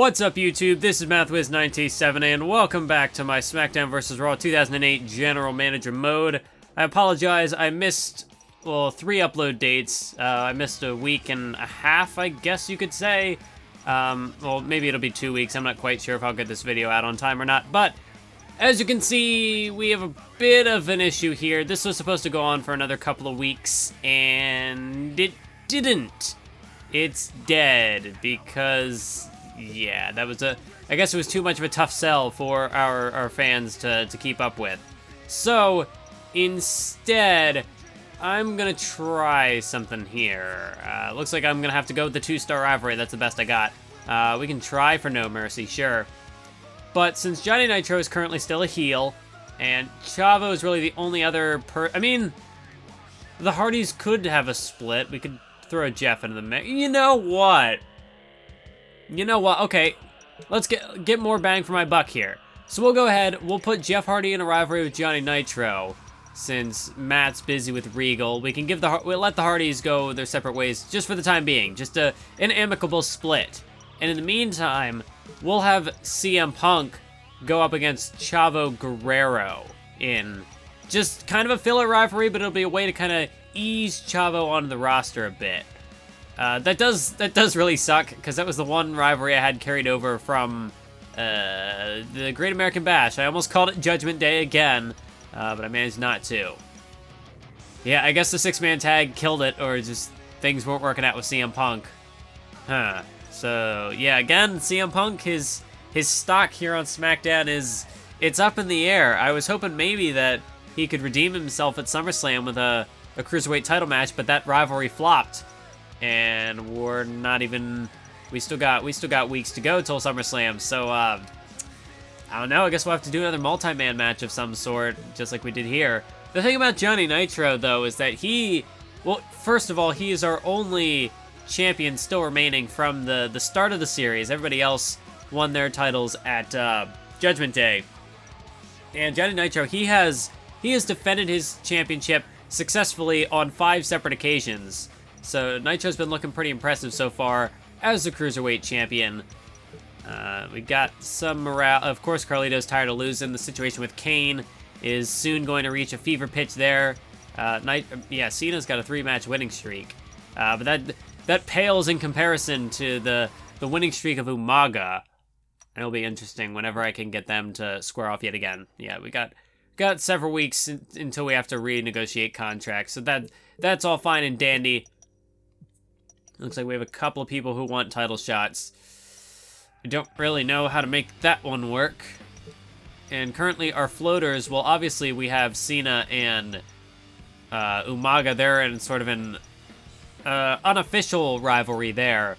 What's up, YouTube? This is MathWiz9T7, and welcome back to my SmackDown vs. Raw 2008 General Manager mode. I apologize, I missed, well, 3 upload dates. I missed a week and a half, I guess you could say. Well, maybe it'll be 2 weeks. I'm not quite sure if I'll get this video out on time or not, but as you can see, we have a bit of an issue here. This was supposed to go on for another couple of weeks, and it didn't. It's dead because, yeah, that was I guess it was too much of a tough sell for our fans to keep up with. So, instead, I'm gonna try something here. Looks like I'm gonna have to go with the 2-star rivalry. That's the best I got. We can try for No Mercy, sure. But since Johnny Nitro is currently still a heel, and Chavo is really the only other I mean, the Hardys could have a split. We could throw Jeff into the mix. You know what? Okay, let's get more bang for my buck here. So we'll go ahead, we'll put Jeff Hardy in a rivalry with Johnny Nitro. Since Matt's busy with Regal, we can we'll let the Hardys go their separate ways just for the time being. Just an amicable split. And in the meantime, we'll have CM Punk go up against Chavo Guerrero in just kind of a filler rivalry, but it'll be a way to kind of ease Chavo onto the roster a bit. That does really suck, because that was the one rivalry I had carried over from the Great American Bash. I almost called it Judgment Day again, but I managed not to. Yeah, I guess the 6-man tag killed it, or just things weren't working out with CM Punk. Huh. So, yeah, again, CM Punk, his stock here on SmackDown it's up in the air. I was hoping maybe that he could redeem himself at SummerSlam with a Cruiserweight title match, but that rivalry flopped. And we're not even, we still got weeks to go till SummerSlam, so, I don't know, I guess we'll have to do another multi-man match of some sort, just like we did here. The thing about Johnny Nitro, though, is that well, first of all, he is our only champion still remaining from the start of the series. Everybody else won their titles at Judgment Day. And Johnny Nitro, he has defended his championship successfully on 5 separate occasions. So Nitro's been looking pretty impressive so far as the Cruiserweight champion. We got some morale. Of course, Carlito's tired of losing. The situation with Kane is soon going to reach a fever pitch there. Cena's got a 3-match winning streak. But that pales in comparison to the winning streak of Umaga. And it'll be interesting whenever I can get them to square off yet again. Yeah, we got several weeks until we have to renegotiate contracts. So that's all fine and dandy. Looks like we have a couple of people who want title shots. I don't really know how to make that one work. And currently our floaters, well, obviously we have Cena and Umaga. They're in sort of an unofficial rivalry there.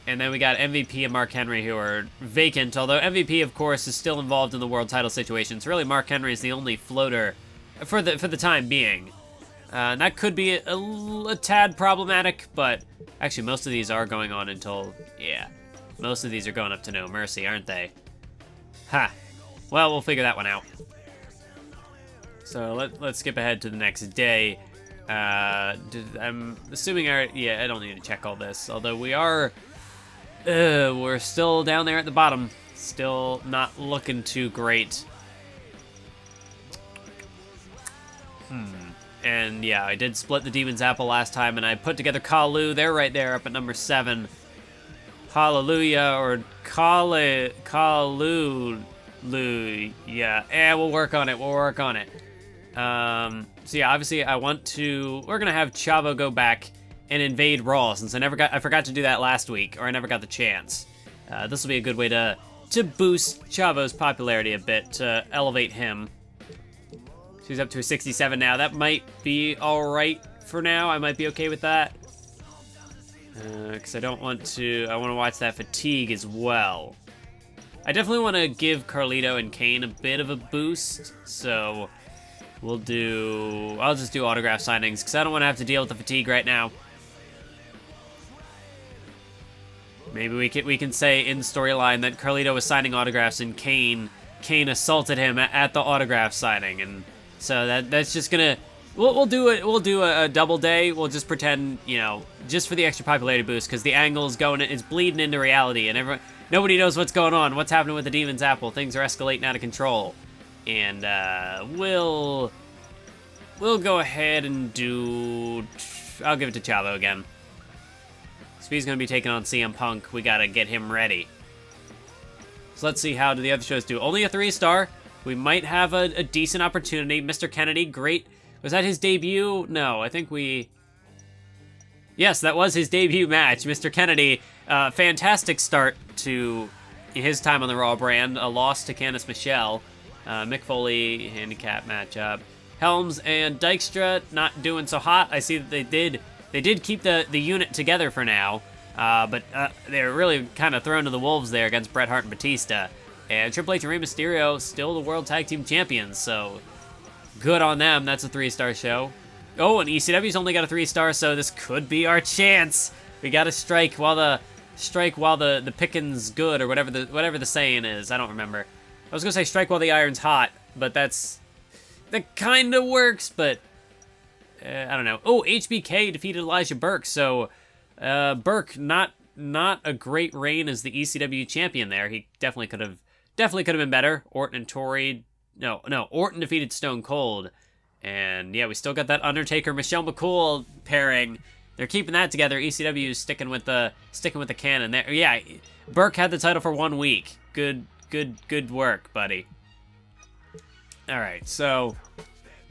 And then we got MVP and Mark Henry, who are vacant, although MVP, of course, is still involved in the world title situation. So really, Mark Henry is the only floater for the time being. And that could be a tad problematic, but actually most of these are going on until, yeah, most of these are going up to No Mercy, aren't they? Ha. Well, we'll figure that one out. So let's skip ahead to the next day. I'm assuming I don't need to check all this, although we're still down there at the bottom. Still not looking too great. And yeah, I did split the Demon's Apple last time, and I put together Kalu. They're right there up at number 7. Hallelujah, or Kalu. Yeah, we'll work on it. So yeah, obviously we're gonna have Chavo go back and invade Raw, since I forgot to do that last week, or I never got the chance. This will be a good way to boost Chavo's popularity a bit, to elevate him. He's up to a 67 now. That might be alright for now. I might be okay with that. Because I want to watch that fatigue as well. I definitely want to give Carlito and Kane a bit of a boost, so I'll just do autograph signings, because I don't want to have to deal with the fatigue right now. Maybe we can say in storyline that Carlito was signing autographs and Kane assaulted him at the autograph signing, and so that's just gonna We'll do a double day. We'll just pretend, you know, just for the extra popularity boost, because the angle's it's bleeding into reality, and Nobody knows what's going on. What's happening with the Demon's Apple? Things are escalating out of control. And we'll go ahead and do... I'll give it to Chavo again. So he's going to be taking on CM Punk. We got to get him ready. So let's see how do the other shows do. Only a 3-star. We might have a decent opportunity. Mr. Kennedy, great. Was that his debut? No, I think we... Yes, that was his debut match. Mr. Kennedy, fantastic start to his time on the Raw brand. A loss to Candice Michelle. Mick Foley handicap matchup. Helms and Dykstra not doing so hot. I see that they did keep the unit together for now. But they're really kind of thrown to the wolves there against Bret Hart and Batista. And Triple H and Rey Mysterio still the World Tag Team Champions, so good on them. That's a 3-star show. Oh, and ECW's only got a 3-star, so this could be our chance. We got to strike while the picking's good, or whatever the saying is. I don't remember. I was gonna say strike while the iron's hot, but that kind of works. But I don't know. Oh, HBK defeated Elijah Burke, so Burke not a great reign as the ECW champion there. He definitely could have been better. Orton and Tori. No, Orton defeated Stone Cold. And yeah, we still got that Undertaker Michelle McCool pairing. They're keeping that together. ECW is sticking with the canon there. Yeah, Burke had the title for 1 week. Good work, buddy. All right, so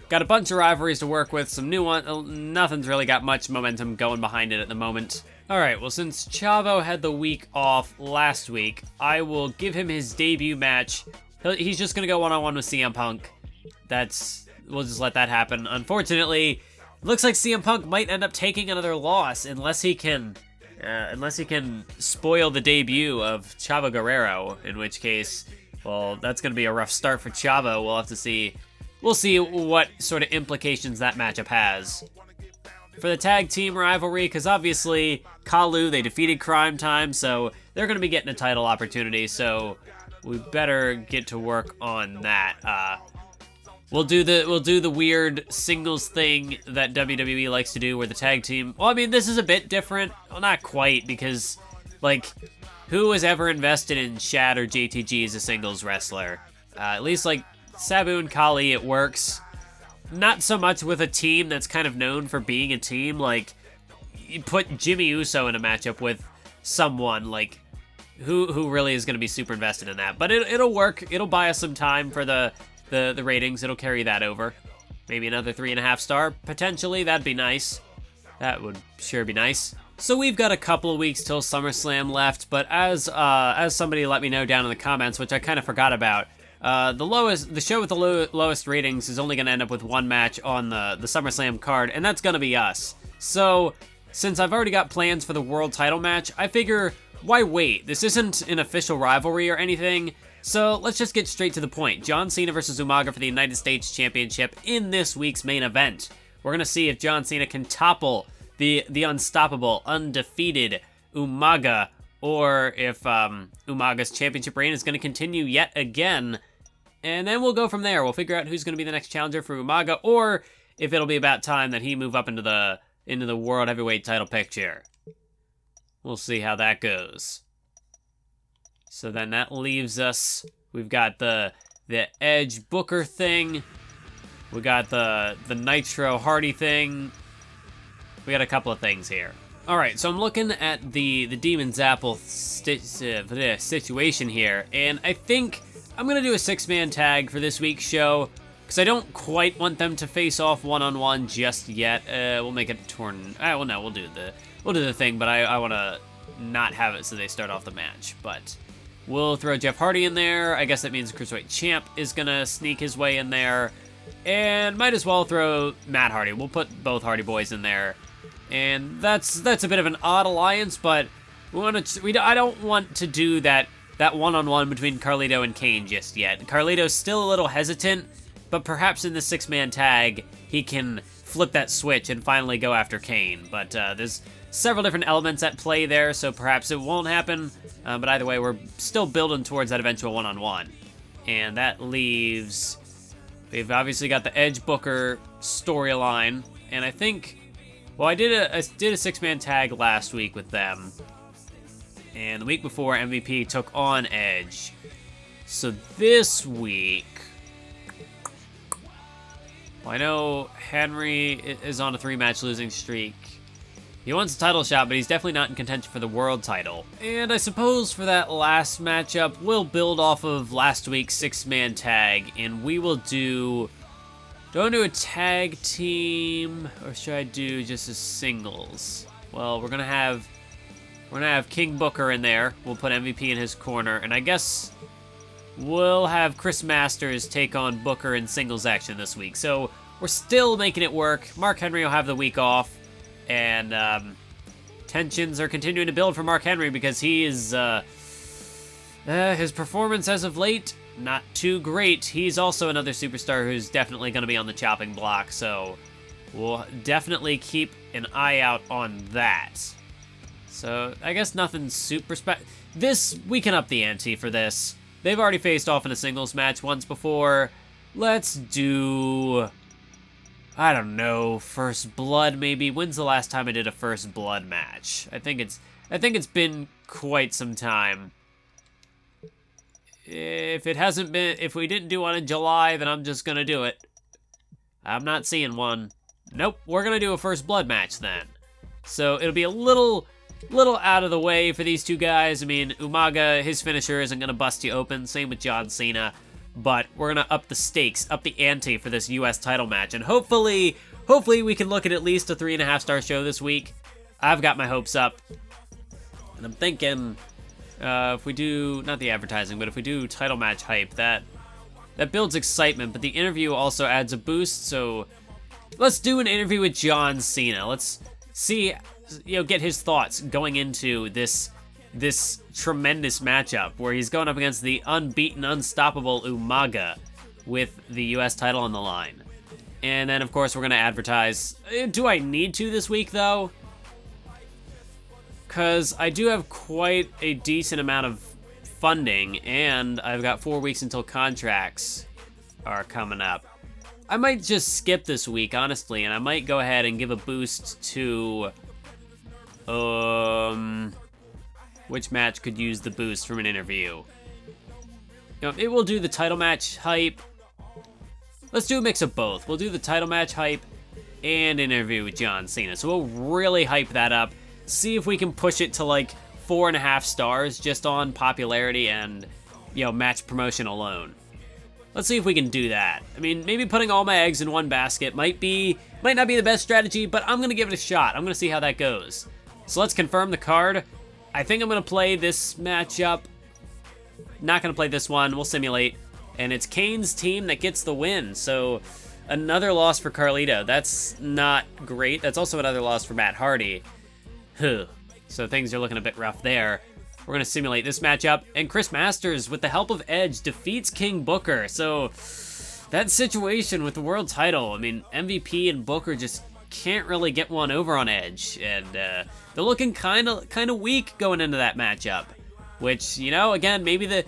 got a bunch of rivalries to work with. Some new ones. Nothing's really got much momentum going behind it at the moment. All right, well, since Chavo had the week off last week, I will give him his debut match. He's just gonna go one-on-one with CM Punk. We'll just let that happen. Unfortunately, looks like CM Punk might end up taking another loss unless he can spoil the debut of Chavo Guerrero, in which case, well, that's going to be a rough start for Chavo. We'll have to see. We'll see what sort of implications that matchup has. For the tag team rivalry, because obviously, Kalu, they defeated Crime Time, so they're going to be getting a title opportunity, so we better get to work on that. We'll do the weird singles thing that WWE likes to do where the tag team... Well, I mean, this is a bit different. Well, not quite, because, like, who has ever invested in Shad or JTG as a singles wrestler? At least, like, Sabu and Kali, it works. Not so much with a team that's kind of known for being a team. Like, you put Jimmy Uso in a matchup with someone, like, who really is going to be super invested in that. But it'll work. It'll buy us some time for the ratings. It'll carry that over. Maybe another 3.5 star, potentially. That'd be nice. That would sure be nice. So we've got a couple of weeks till SummerSlam left, but as somebody let me know down in the comments, which I kind of forgot about, the show with the lowest ratings is only going to end up with one match on the SummerSlam card, and that's going to be us. So since I've already got plans for the world title match, I figure, why wait? This isn't an official rivalry or anything. So let's just get straight to the point. John Cena versus Umaga for the United States Championship in this week's main event. We're going to see if John Cena can topple the unstoppable, undefeated Umaga, or if Umaga's championship reign is going to continue yet again. And then we'll go from there. We'll figure out who's going to be the next challenger for Umaga, or if it'll be about time that he move up into the World Heavyweight title picture. We'll see how that goes. So then that leaves us, we've got the Edge Booker thing, we got the Nitro Hardy thing, we got a couple of things here. Alright, so I'm looking at the Demon's Apple situation here, and I think I'm going to do a 6-man tag for this week's show, because I don't quite want them to face off one-on-one just yet. We'll make it torn, well no, we'll do the thing, but I want to not have it so they start off the match, but... We'll throw Jeff Hardy in there. I guess that means Cruiserweight Champ is going to sneak his way in there. And might as well throw Matt Hardy. We'll put both Hardy Boys in there. And that's a bit of an odd alliance, but I don't want to do that one-on-one between Carlito and Kane just yet. Carlito's still a little hesitant, but perhaps in the 6-man tag, he can flip that switch and finally go after Kane. But there's several different elements at play there, so perhaps it won't happen. But either way, we're still building towards that eventual one-on-one. And that leaves... We've obviously got the Edge Booker storyline. And I think... Well, I did a 6-man tag last week with them. And the week before, MVP took on Edge. So this week, well, I know Henry is on a 3-match losing streak. He wants a title shot, but he's definitely not in contention for the world title. And I suppose for that last matchup, we'll build off of last week's 6-man tag, and we will do... Do I want to do a tag team, or should I do just a singles? Well, we're gonna have King Booker in there. We'll put MVP in his corner, and I guess we'll have Chris Masters take on Booker in singles action this week. So we're still making it work. Mark Henry will have the week off, and tensions are continuing to build for Mark Henry because he is his performance as of late, not too great. He's also another superstar who's definitely going to be on the chopping block, so we'll definitely keep an eye out on that. So I guess nothing super we can up the ante for this. They've already faced off in a singles match once before. Let's do, I don't know, First Blood maybe. When's the last time I did a First Blood match? I think it's been quite some time. If we didn't do one in July, then I'm just gonna do it. I'm not seeing one. Nope, we're gonna do a First Blood match then. So it'll be a little out of the way for these two guys. I mean, Umaga, his finisher isn't gonna bust you open. Same with John Cena. But we're gonna up the stakes, up the ante for this U.S. title match, and hopefully we can look at least a 3.5-star show this week. I've got my hopes up, and I'm thinking. If we do, not the advertising, but if we do title match hype, that builds excitement, but the interview also adds a boost, so let's do an interview with John Cena. Let's see, get his thoughts going into this tremendous matchup where he's going up against the unbeaten, unstoppable Umaga with the U.S. title on the line. And then, of course, we're going to advertise. Do I need to this week, though? Because I do have quite a decent amount of funding, and I've got 4 weeks until contracts are coming up. I might just skip this week, honestly, and I might go ahead and give a boost to... which match could use the boost from an interview? It will do the title match hype. Let's do a mix of both. We'll do the title match hype and interview with John Cena. So we'll really hype that up. See if we can push it to like 4.5 stars just on popularity and, match promotion alone. Let's see if we can do that. I mean, maybe putting all my eggs in one basket might not be the best strategy, but I'm gonna give it a shot. I'm gonna see how that goes. So let's confirm the card. I think I'm gonna play this matchup. Not gonna play this one, we'll simulate. And it's Kane's team that gets the win, so another loss for Carlito. That's not great. That's also another loss for Matt Hardy. So things are looking a bit rough there. We're going to simulate this matchup, and Chris Masters, with the help of Edge, defeats King Booker. So that situation with the world title, I mean, MVP and Booker just can't really get one over on Edge, and they're looking kind of weak going into that matchup. Which, again, maybe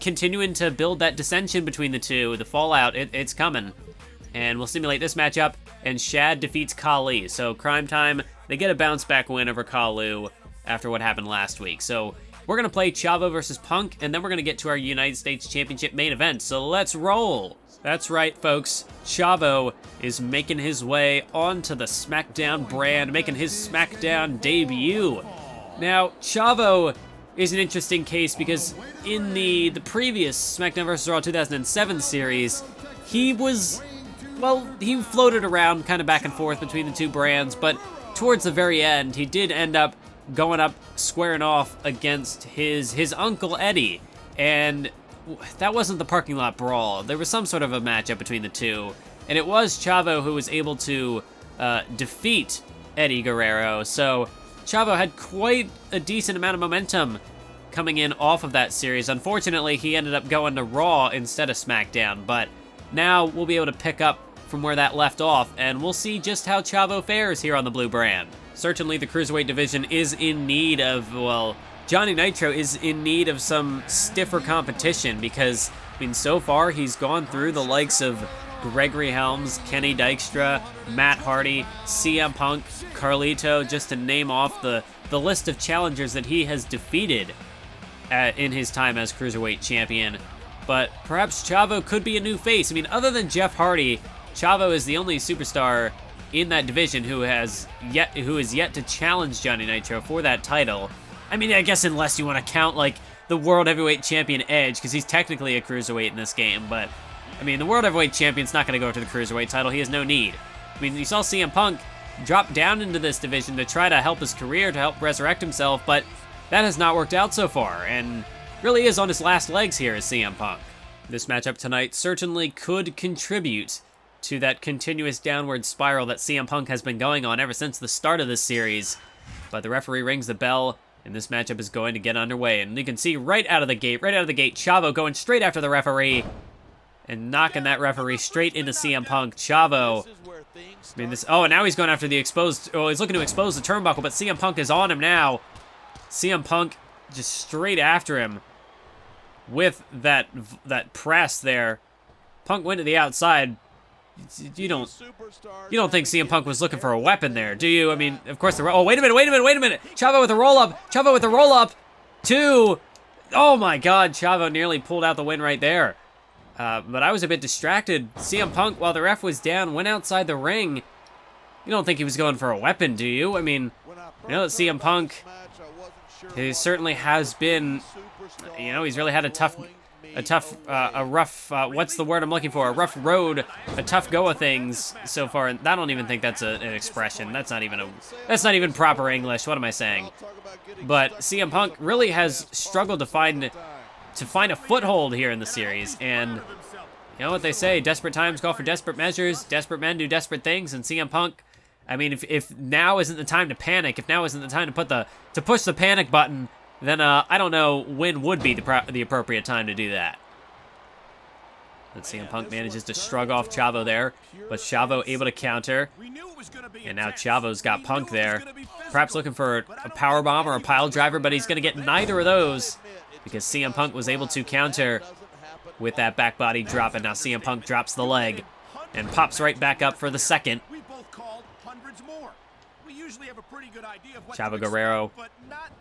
continuing to build that dissension between the two, the fallout, it's coming. And we'll simulate this matchup, and Shad defeats Khali. So Crime Time, they get a bounce-back win over Kalu after what happened last week. So we're going to play Chavo versus Punk, and then we're going to get to our United States Championship main event. So let's roll! That's right, folks. Chavo is making his way onto the SmackDown brand, making his SmackDown debut. Now, Chavo is an interesting case because in the previous SmackDown vs. Raw 2007 series, he floated around kind of back and forth between the two brands, but towards the very end, he did end up going up, squaring off against his uncle Eddie, and that wasn't the parking lot brawl. There was some sort of a matchup between the two, and it was Chavo who was able to defeat Eddie Guerrero, so Chavo had quite a decent amount of momentum coming in off of that series. Unfortunately, he ended up going to Raw instead of SmackDown, but now we'll be able to pick up from where that left off, and we'll see just how Chavo fares here on the blue brand. Certainly the Cruiserweight division is in need of, well, Johnny Nitro is in need of some stiffer competition because, I mean, so far he's gone through the likes of Gregory Helms, Kenny Dykstra, Matt Hardy, CM Punk, Carlito, just to name off the list of challengers that he has defeated in his time as Cruiserweight Champion. But perhaps Chavo could be a new face. I mean, other than Jeff Hardy, Chavo is the only superstar in that division who is yet to challenge Johnny Nitro for that title. I mean, I guess unless you want to count, like, the World Heavyweight Champion Edge, because he's technically a Cruiserweight in this game, but, I mean, the World Heavyweight Champion's not going to go to the Cruiserweight title. He has no need. I mean, you saw CM Punk drop down into this division to try to help his career, to help resurrect himself, but that has not worked out so far, and really is on his last legs here as CM Punk. This matchup tonight certainly could contribute to that continuous downward spiral that CM Punk has been going on ever since the start of this series, but the referee rings the bell, and this matchup is going to get underway. And you can see right out of the gate, Chavo going straight after the referee and knocking that referee straight into CM Punk. Chavo, I mean, and now he's going after the exposed, he's looking to expose the turnbuckle, but CM Punk is on him now. CM Punk just straight after him with that press there. Punk went to the outside. You don't think CM Punk was looking for a weapon there, do you? I mean, of course, oh, wait a minute. Chavo with a roll-up. 2. Oh, my God. Chavo nearly pulled out the win right there. But I was a bit distracted. CM Punk, while the ref was down, went outside the ring. You don't think he was going for a weapon, do you? I mean, I know that CM Punk, he certainly has been, you know, he's really had a rough, what's the word I'm looking for? A rough road, a tough go of things so far. And I don't even think that's an expression. That's not even proper English. What am I saying? But CM Punk really has struggled to find a foothold here in the series. And you know what they say, desperate times call for desperate measures, desperate men do desperate things. And CM Punk, I mean, if now isn't the time to panic, if now isn't the time to push the panic button, then I don't know when would be the appropriate time to do that. Let's see, CM Punk manages to shrug off Chavo there, but Chavo able to counter. And now Chavo's got Punk there. Perhaps looking for a powerbomb or a pile driver, but he's going to get neither of those because CM Punk was able to counter with that back body drop, and now CM Punk drops the leg and pops right back up for the second. Chavo Guerrero,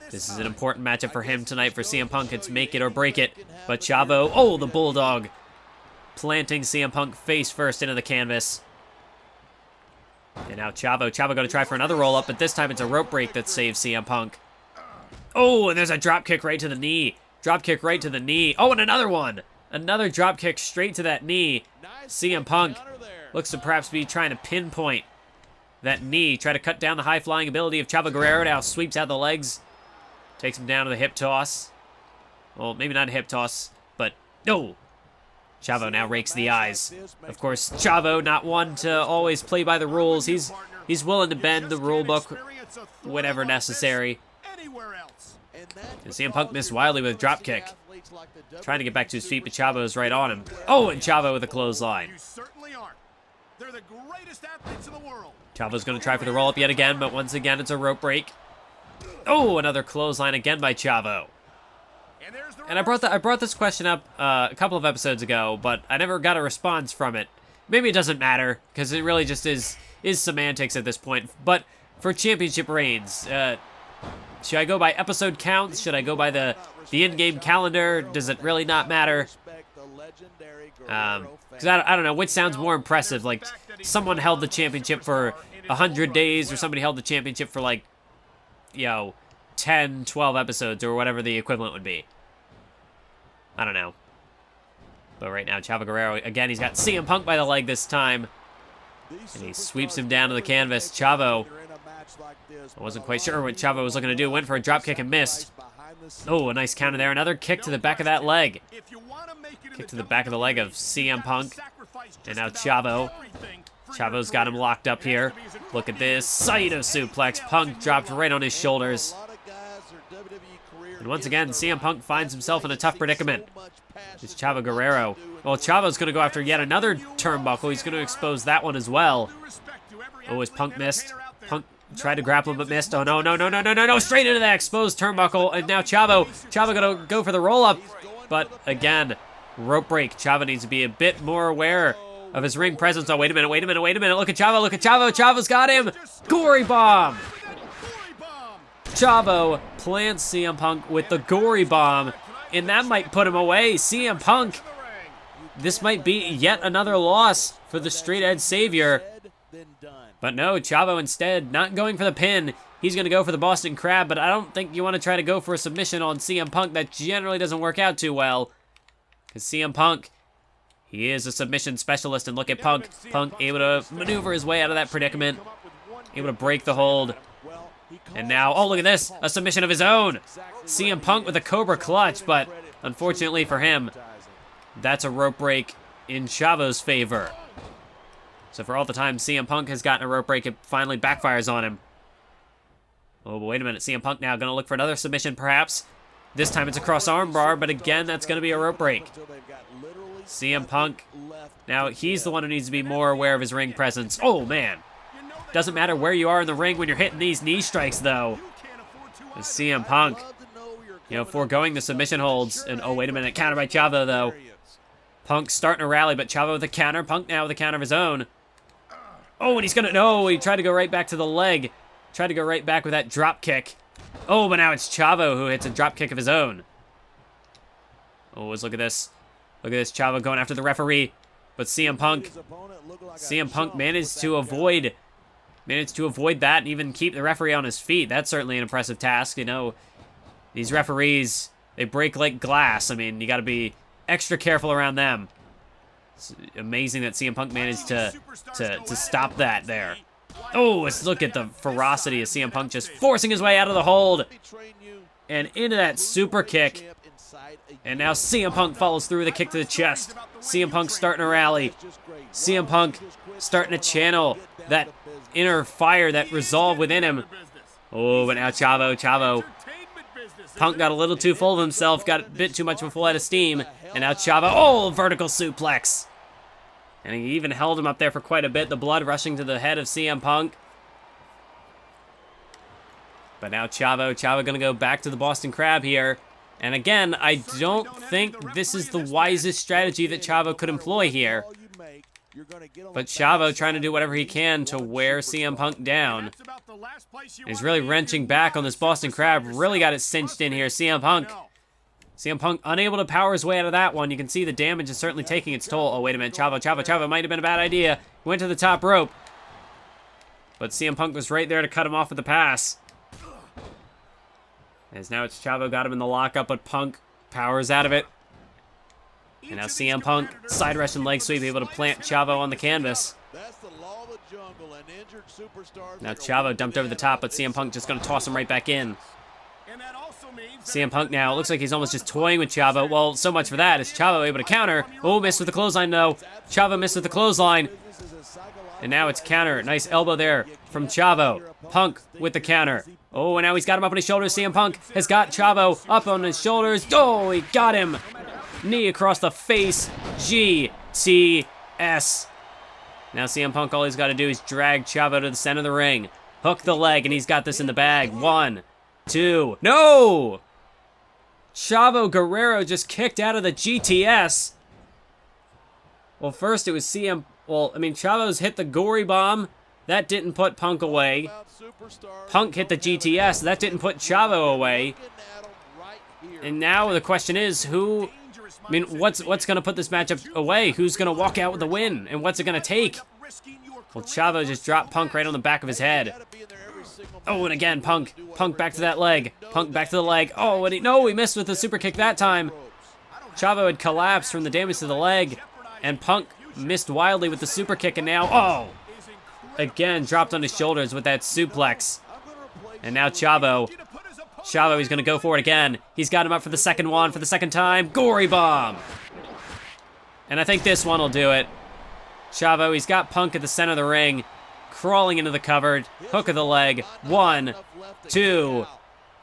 this is an important matchup for him tonight. For CM Punk, it's make it or break it. But Chavo, oh, the Bulldog, planting CM Punk face first into the canvas. And now Chavo going to try for another roll-up, but this time it's a rope break that saves CM Punk. Oh, and there's a drop kick right to the knee. Oh, and another one. Another drop kick straight to that knee. CM Punk looks to perhaps be trying to pinpoint that knee, try to cut down the high-flying ability of Chavo Guerrero. Now sweeps out the legs, takes him down to the hip toss. Well, maybe not a hip toss, but no. Chavo now rakes the eyes. Of course, Chavo, not one to always play by the rules. He's willing to bend the rule book whenever necessary. And CM Punk missed wildly with a drop kick. Trying to get back to his feet, but Chavo's right on him. Oh, and Chavo with a clothesline. They're the greatest athletes in the world. Chavo's going to try for the roll-up yet again, but once again, it's a rope break. Oh, another clothesline again by Chavo. And I brought this question up a couple of episodes ago, but I never got a response from it. Maybe it doesn't matter, because it really just is semantics at this point. But for championship reigns, should I go by episode counts? Should I go by the in-game calendar? Does it really not matter? Because I don't know, which sounds more impressive? Like, someone held the championship for 100 days, or somebody held the championship for, like, you know, 10, 12 episodes, or whatever the equivalent would be. I don't know. But right now, Chavo Guerrero, again, he's got CM Punk by the leg this time. And he sweeps him down to the canvas. Chavo, I wasn't quite sure what Chavo was looking to do. Went for a drop kick and missed. Oh, a nice counter there. Another kick to the back of that leg. Kick to the back of the leg of CM Punk. And now Chavo. Chavo's got him locked up here. Look at this. Saito suplex. Punk dropped right on his shoulders. And once again, CM Punk finds himself in a tough predicament. It's Chavo Guerrero. Well, Chavo's going to go after yet another turnbuckle. He's going to expose that one as well. Oh, as Punk missed. Punk tried to grapple him but missed. Oh, no. Straight into that exposed turnbuckle. And now Chavo going to go for the roll-up. But again, rope break. Chavo needs to be a bit more aware of his ring presence. Oh, wait a minute. Look at Chavo. Chavo's got him. Gory bomb. Chavo plants CM Punk with the gory bomb, and that might put him away. CM Punk, this might be yet another loss for the straight edge savior. But no, Chavo instead not going for the pin. He's going to go for the Boston Crab, but I don't think you want to try to go for a submission on CM Punk. That generally doesn't work out too well. Because CM Punk, he is a submission specialist, and look at Punk. Punk able to maneuver his way out of that predicament. Able to break the hold. And now, oh, look at this, a submission of his own. CM Punk with a Cobra Clutch, but unfortunately for him, that's a rope break in Chavo's favor. So for all the time CM Punk has gotten a rope break, it finally backfires on him. Oh, but wait a minute, CM Punk now going to look for another submission perhaps. This time it's a cross arm bar, but again, that's going to be a rope break. CM Punk, now he's the one who needs to be more aware of his ring presence. Oh, man. Doesn't matter where you are in the ring when you're hitting these knee strikes, though. And CM Punk, you know, foregoing the submission holds. And, oh, wait a minute, counter by Chavo, though. Punk starting to rally, but Chavo with a counter. Punk now with a counter of his own. Oh, and he's going to, no, he tried to go right back to the leg. Tried to go right back with that drop kick. Oh, but now it's Chavo who hits a drop kick of his own. Oh, let's look at this. Look at this, Chavo going after the referee. But CM Punk managed to avoid that and even keep the referee on his feet. That's certainly an impressive task. You know, these referees, they break like glass. I mean, you got to be extra careful around them. It's amazing that CM Punk managed to stop that there. Oh, let's look at the ferocity of CM Punk just forcing his way out of the hold. And into that super kick. And now CM Punk follows through with a kick to the chest. CM Punk starting to rally. CM Punk starting to channel that inner fire, that resolve within him. Oh, but now Chavo. Punk got a little too full of himself, got a bit too much of a full head of steam. And now Chavo, oh, vertical suplex. And he even held him up there for quite a bit, the blood rushing to the head of CM Punk. But now Chavo going to go back to the Boston Crab here. And again, I don't think this is the wisest strategy that Chavo could employ here. But Chavo trying to do whatever he can to wear CM Punk down. He's really wrenching back on this Boston Crab. Really got it cinched in here. CM Punk unable to power his way out of that one. You can see the damage is certainly taking its toll. Oh, wait a minute. Chavo might have been a bad idea. Went to the top rope. But CM Punk was right there to cut him off with the pass. As now it's Chavo got him in the lockup, but Punk powers out of it. And now CM Punk, side Russian leg sweep, able to plant Chavo on the canvas. Now Chavo dumped over the top, but CM Punk just going to toss him right back in. CM Punk now, looks like he's almost just toying with Chavo. Well, so much for that. Is Chavo able to counter? Oh, missed with the clothesline, though. Chavo missed with the clothesline. And now it's counter. Nice elbow there from Chavo. Punk with the counter. Oh, and now he's got him up on his shoulders. CM Punk has got Chavo up on his shoulders. Oh, he got him. Knee across the face. GTS. Now CM Punk, all he's got to do is drag Chavo to the center of the ring. Hook the leg, and he's got this in the bag. 1, 2. No! Chavo Guerrero just kicked out of the GTS. Well, first it was Chavo's hit the gory bomb. That didn't put Punk away. Punk hit the GTS. That didn't put Chavo away. And now the question is, what's going to put this matchup away? Who's going to walk out with the win? And what's it going to take? Well, Chavo just dropped Punk right on the back of his head. Oh, and again, Punk back to that leg. Punk back to the leg. Oh, and he missed with the super kick that time. Chavo had collapsed from the damage to the leg. And Punk missed wildly with the super kick, and now, again, dropped on his shoulders with that suplex. And now Chavo, he's going to go for it again. He's got him up for the second one, for the second time. Gory bomb. And I think this one will do it. Chavo, he's got Punk at the center of the ring, crawling into the cupboard. Hook of the leg. 1, 2,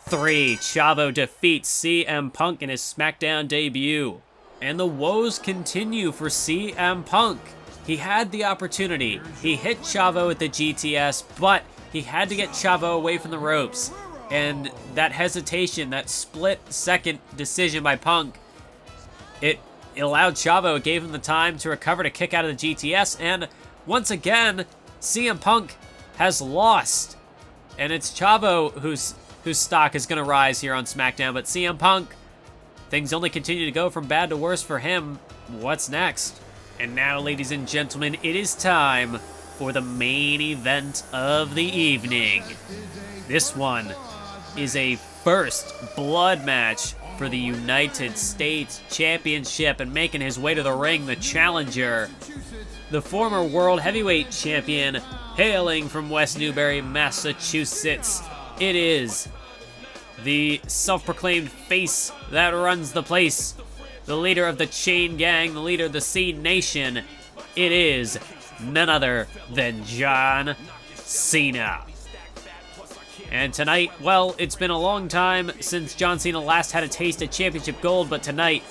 3. Chavo defeats CM Punk in his SmackDown debut. And the woes continue for CM Punk. He had the opportunity. He hit Chavo at the GTS, but he had to get Chavo away from the ropes. And that hesitation, that split-second decision by Punk, it It allowed Chavo, it gave him the time to recover, to kick out of the GTS, and once again, CM Punk has lost. And it's Chavo whose stock is going to rise here on SmackDown, but CM Punk, things only continue to go from bad to worse for him. What's next? And now, ladies and gentlemen, it is time for the main event of the evening. This one is a first blood match for the United States Championship, and making his way to the ring, the challenger, the former World Heavyweight Champion, hailing from West Newbury, Massachusetts. It is the self-proclaimed face that runs the place, the leader of the Chain Gang, the leader of the Seed Nation. It is none other than John Cena. And tonight, well, it's been a long time since John Cena last had a taste of championship gold, but tonight,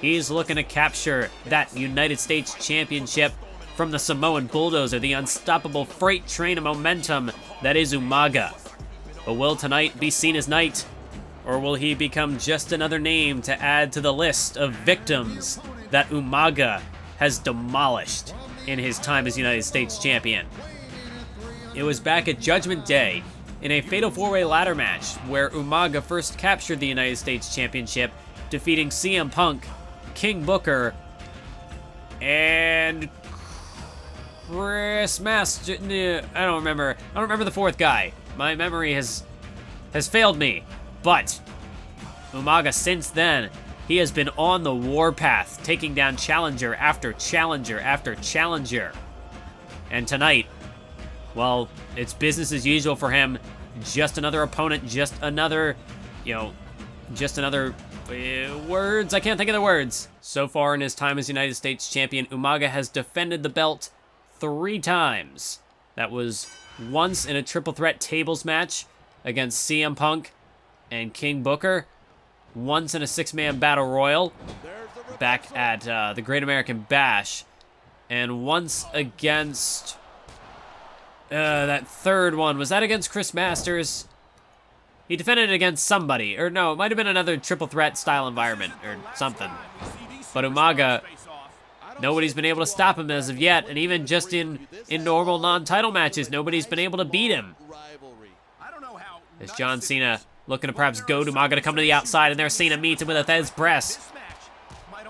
he's looking to capture that United States Championship from the Samoan Bulldozer, the unstoppable freight train of momentum that is Umaga. But will tonight be Cena's night? Or will he become just another name to add to the list of victims that Umaga has demolished in his time as United States Champion? It was back at Judgment Day in a Fatal 4-Way ladder match where Umaga first captured the United States Championship, defeating CM Punk, King Booker, and Chris Master. I don't remember the fourth guy. My memory has failed me. But Umaga, since then, he has been on the warpath, taking down challenger after challenger after challenger. And tonight, well, it's business as usual for him. Just another opponent, just another words. I can't think of the words. So far in his time as United States Champion, Umaga has defended the belt 3 times. That was once in a triple threat tables match against CM Punk and King Booker, once in a 6-man battle royal back at the Great American Bash, and once against that third one. Was that against Chris Masters? He defended it against somebody, or no, it might have been another triple threat style environment or something. But Umaga, nobody's been able to stop him as of yet, and even just in normal non-title matches, nobody's been able to beat him. As John Cena looking to perhaps goad Umaga to come to the outside, and there Cena meets him with a Thez press.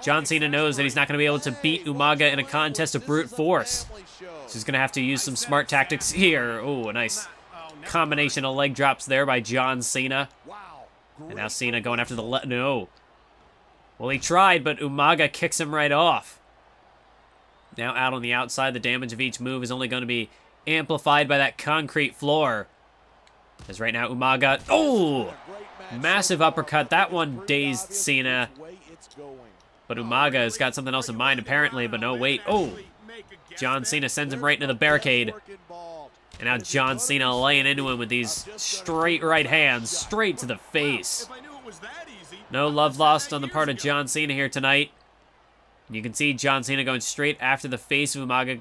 John Cena knows that he's not going to be able to beat Umaga in a contest of brute force. So he's going to have to use some smart tactics here. Oh, a nice combination of leg drops there by John Cena. And now Cena going after the no. Well, he tried, but Umaga kicks him right off. Now out on the outside, the damage of each move is only going to be amplified by that concrete floor. As right now, Umaga, oh! Massive uppercut. That one dazed Cena. But Umaga has got something else in mind, apparently, but no, wait. Oh! John Cena sends him right into the barricade. And now John Cena laying into him with these straight right hands, straight to the face. No love lost on the part of John Cena here tonight. You can see John Cena going straight after the face of Umaga.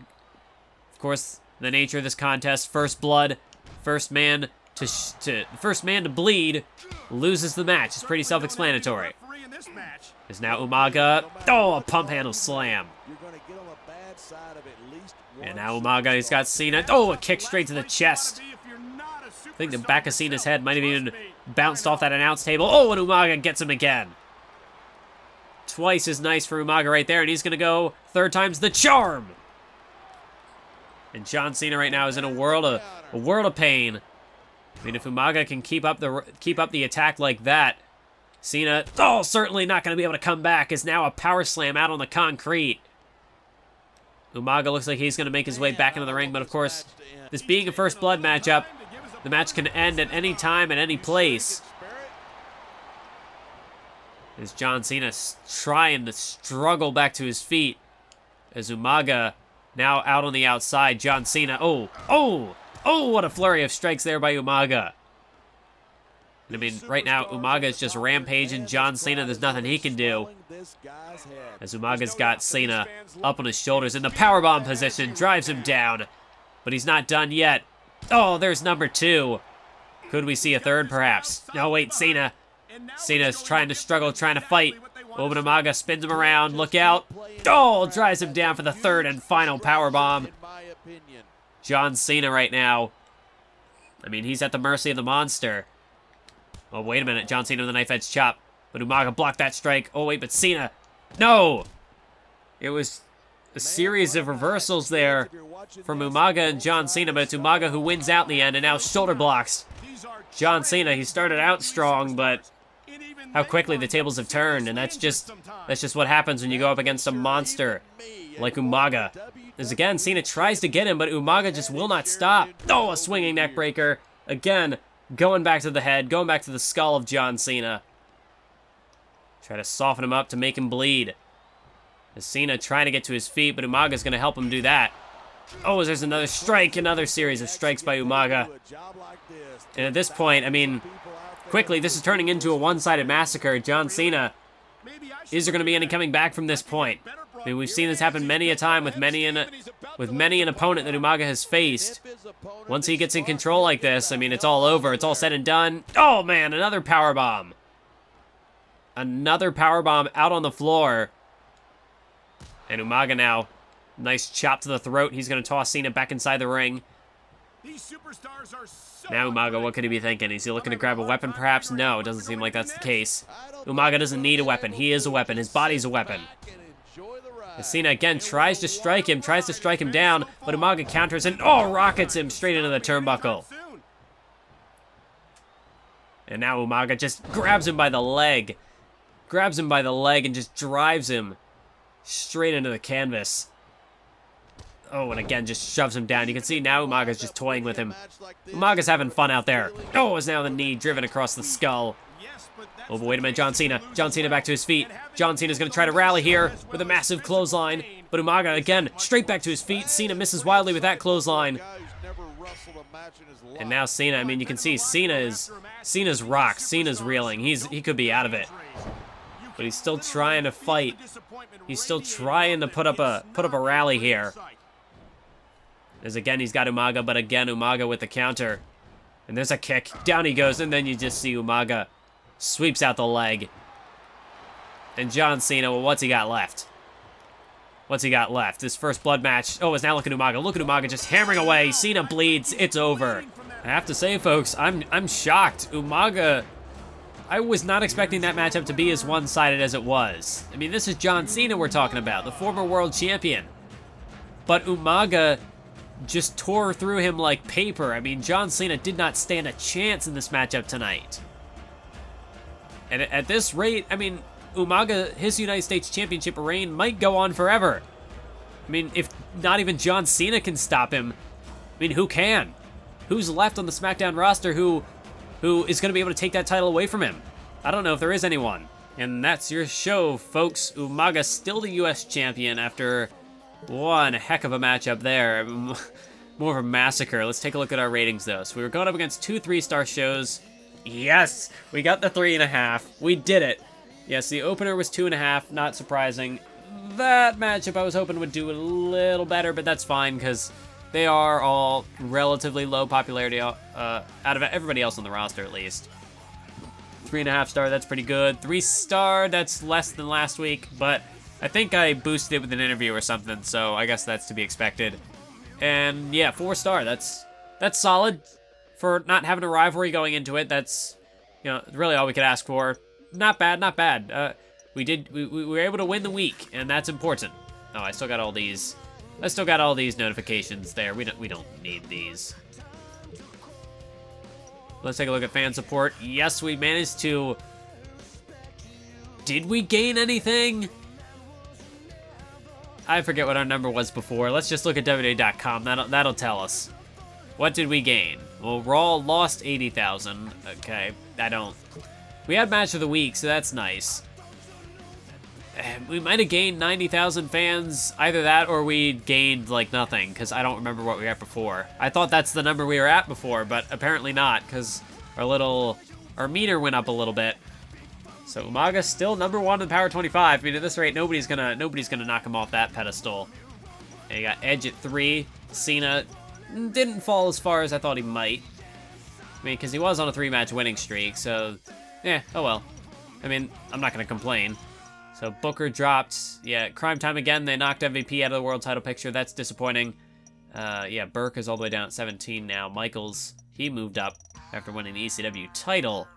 Of course, the nature of this contest, first blood, first man to bleed loses the match. It's pretty self-explanatory. Is now Umaga. Oh, a pump handle slam. And now Umaga, he's got Cena. Oh, a kick straight to the chest. I think the back of Cena's head might have even bounced off that announce table. Oh, and Umaga gets him again. Twice as nice for Umaga right there, and he's going to go third time's the charm. And John Cena right now is in a world of pain. I mean, if Umaga can keep up the attack like that, Cena, oh, certainly not going to be able to come back, is now a power slam out on the concrete. Umaga looks like he's going to make his way back into the ring, but of course, this being a first blood matchup, the match can end at any time, at any place. As John Cena trying to struggle back to his feet, as Umaga now out on the outside, John Cena, oh, what a flurry of strikes there by Umaga. I mean, right now, Umaga is just rampaging John Cena. There's nothing he can do. As Umaga's got Cena up on his shoulders in the powerbomb position, drives him down. But he's not done yet. Oh, there's number 2. Could we see a third, perhaps? No, wait, Cena's trying to struggle, trying to fight. Oh, but Umaga spins him around. Look out. Oh, drives him down for the third and final powerbomb. John Cena right now. I mean, he's at the mercy of the monster. Oh, wait a minute. John Cena with a knife edge chop. But Umaga blocked that strike. Oh, wait, but Cena. No! It was a series of reversals there from Umaga and John Cena, but it's Umaga who wins out in the end, and now shoulder blocks. John Cena, he started out strong, but how quickly the tables have turned, and that's just what happens when you go up against a monster like Umaga. As again, Cena tries to get him, but Umaga just will not stop. Oh, a swinging neck breaker. Again, going back to the head, going back to the skull of John Cena. Try to soften him up to make him bleed. As Cena trying to get to his feet, but Umaga's going to help him do that. Oh, there's another strike, another series of strikes by Umaga. And at this point, I mean, quickly, this is turning into a one-sided massacre. John Cena, is there going to be any coming back from this point? I mean, we've seen this happen many a time with many an opponent that Umaga has faced. Once he gets in control like this, I mean, it's all over. It's all said and done. Oh, man, another powerbomb. Another powerbomb out on the floor. And Umaga now, nice chop to the throat. He's going to toss Cena back inside the ring. Now Umaga, what could he be thinking? Is he looking to grab a weapon perhaps? No, it doesn't seem like that's the case. Umaga doesn't need a weapon. He is a weapon. His body's a weapon. And Cena again tries to strike him down, but Umaga counters and rockets him straight into the turnbuckle. And now Umaga just grabs him by the leg. Grabs him by the leg and just drives him straight into the canvas. Oh, and again, just shoves him down. You can see now Umaga's just toying with him. Umaga's having fun out there. Oh, is now the knee driven across the skull. Oh, but wait a minute, John Cena. John Cena back to his feet. John Cena's going to try to rally here with a massive clothesline. But Umaga, again, straight back to his feet. Cena misses wildly with that clothesline. And now Cena, I mean, you can see Cena's rocked. Cena's reeling. He could be out of it. But he's still trying to fight. He's still trying to put up a rally here. As again, he's got Umaga, but again, Umaga with the counter. And there's a kick. Down he goes, and then you just see Umaga sweeps out the leg. And John Cena, well, what's he got left? What's he got left? His first blood match. Oh, it's now look at Umaga. Look at Umaga just hammering away. Cena bleeds. It's over. I have to say, folks, I'm shocked. Umaga, I was not expecting that matchup to be as one-sided as it was. I mean, this is John Cena we're talking about, the former world champion. But Umaga just tore through him like paper. I mean, John Cena did not stand a chance in this matchup tonight. And at this rate, I mean, Umaga, his United States Championship reign might go on forever. I mean, if not even John Cena can stop him, I mean, who can? Who's left on the SmackDown roster who is going to be able to take that title away from him? I don't know if there is anyone. And that's your show, folks. Umaga still the U.S. champion after one heck of a matchup there. More of a massacre. Let's take a look at our ratings, though. So we were going up against 2 3-star shows. Yes! We got the 3.5. We did it. Yes, the opener was 2.5. Not surprising. That matchup I was hoping would do a little better, but that's fine, because they are all relatively low popularity out of everybody else on the roster, at least. 3.5 star, that's pretty good. 3 star, that's less than last week, but I think I boosted it with an interview or something, so I guess that's to be expected. And yeah, 4 star, that's solid for not having a rivalry going into it. That's, you know, really all we could ask for. Not bad, not bad. We were able to win the week, and that's important. Oh, I still got all these notifications there. We don't need these. Let's take a look at fan support. Yes, we managed to. Did we gain anything? I forget what our number was before. Let's just look at WWE.com. That'll tell us. What did we gain? Well, Raw lost 80,000. Okay, we had match of the week, so that's nice. We might have gained 90,000 fans, either that or we gained like nothing, because I don't remember what we were at before. I thought that's the number we were at before, but apparently not, because our meter went up a little bit. So Umaga's still number 1 in Power 25. I mean, at this rate, nobody's gonna knock him off that pedestal. And you got Edge at 3. Cena didn't fall as far as I thought he might. I mean, because he was on a 3-match winning streak, so yeah, oh well. I mean, I'm not gonna complain. So Booker dropped. Yeah, Crime Time again. They knocked MVP out of the world title picture. That's disappointing. Yeah, Burke is all the way down at 17 now. Michaels, he moved up after winning the ECW title.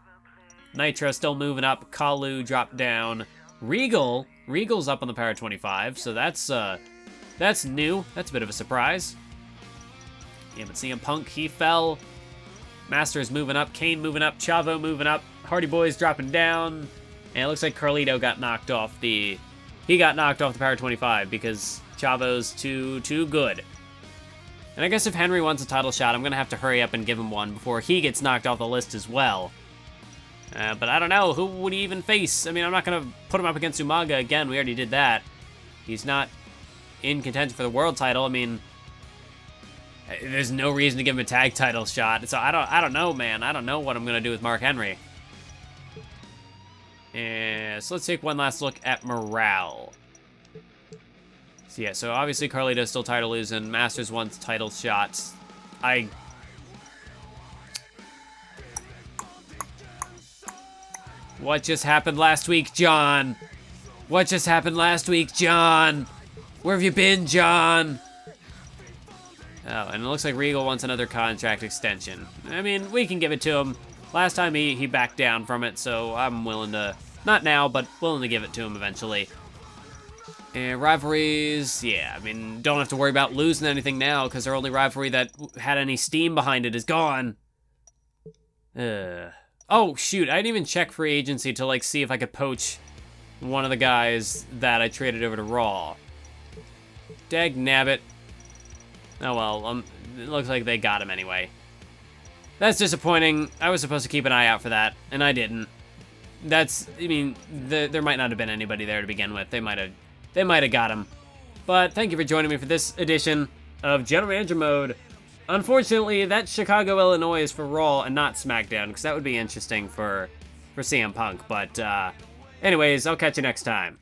Nitro still moving up. Kalu dropped down. Regal's up on the Power 25, so that's new. That's a bit of a surprise. Yeah, but CM Punk, he fell. Masters moving up. Kane moving up. Chavo moving up. Hardy Boys dropping down. And it looks like Carlito got knocked off the... He got knocked off the Power 25 because Chavo's too good. And I guess if Henry wants a title shot, I'm going to have to hurry up and give him one before he gets knocked off the list as well. But I don't know. Who would he even face? I mean, I'm not going to put him up against Umaga again. We already did that. He's not in contention for the world title. I mean, there's no reason to give him a tag title shot. So I don't know, man. I don't know what I'm going to do with Mark Henry. So let's take one last look at morale. So yeah, so obviously Carlito's still title losing. Masters wants title shots. What just happened last week, John? What just happened last week, John? Where have you been, John? Oh, and it looks like Regal wants another contract extension. I mean, we can give it to him. Last time he backed down from it, so I'm willing to, not now, but willing to give it to him eventually. And rivalries, yeah, I mean, don't have to worry about losing anything now because our only rivalry that had any steam behind it is gone. Oh, shoot, I didn't even check free agency to, like, see if I could poach one of the guys that I traded over to Raw. Dagnabbit. Oh, well, it looks like they got him anyway. That's disappointing. I was supposed to keep an eye out for that, and I didn't. I mean, there might not have been anybody there to begin with. They might have got him. But thank you for joining me for this edition of General Manager Mode. Unfortunately, that's Chicago, Illinois is for Raw and not SmackDown, because that would be interesting for CM Punk. But anyways, I'll catch you next time.